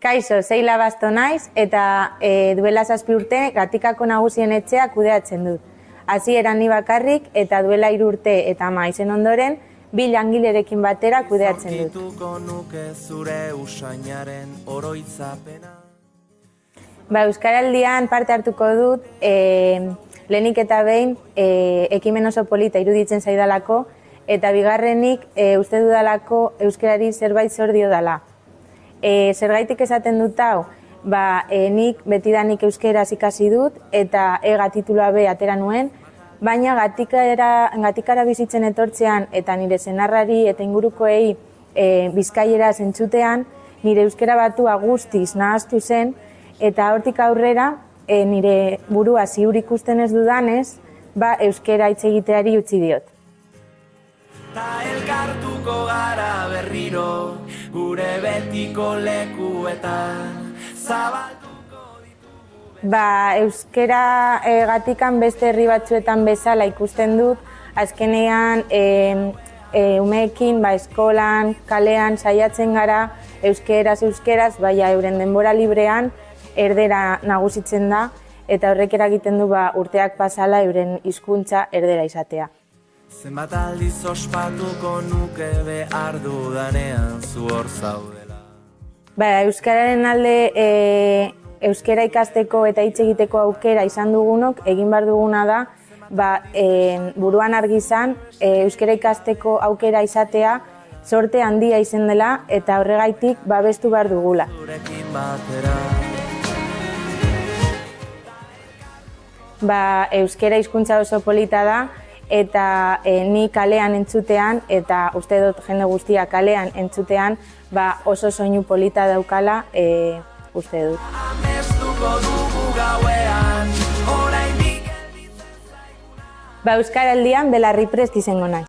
Kaixo, Seila Basto naiz eta duela 7 urte Gatikako Nagusien etxea kudeatzen dut. Hasieran ni bakarrik eta duela 3 urte eta 10 izen ondoren 2 langilerekin batera kudeatzen dut. Euskaraldian parte hartuko dut, lehenik eta behin ekimen oso polita iruditzen zaidalako eta bigarrenik uste dudalako euskarari zerbait zor diodala. Zergaitik esaten dut hau, nik betidanik euskeraz ikasi dut eta EGA titulua B atera nuen, baina Gatikara bizitzen etortzean eta nire senarrari eta ingurukoei bizkaieraz entzutean, nire euskera batua guztiz nahaztu zen eta hortik aurrera nire burua ziur ikusten ez dudanez, euskera hitz egiteari utzi diot. Ta elkartuko gara berriro, gure betiko lekuetan, zabalduko ditugu... Euskera Gatikan beste herri batzuetan bezala ikusten dut, azkenean umeekin eskolan, kalean saiatzen gara, euskeraz, baina euren denbora librean erdera nagusitzen da, eta horrek eragiten du urteak pasala euren hizkuntza erdera izatea. Zenbat aldiz ospatuko nuke behar dudanean zu hor zaudela. Euskararen alde euskera ikasteko eta hitz egiteko aukera izan dugunok, egin behar duguna da, buruan argi izan, euskera ikasteko aukera izatea, sorte handia izen dela eta horregaitik babestu behar dugula. Euskera hizkuntza oso polita da, eta ni kalean entzutean, eta uste dut jende guztia kalean entzutean, oso soinu polita daukala uste dut. Euskaraldian belarri prest izango naiz.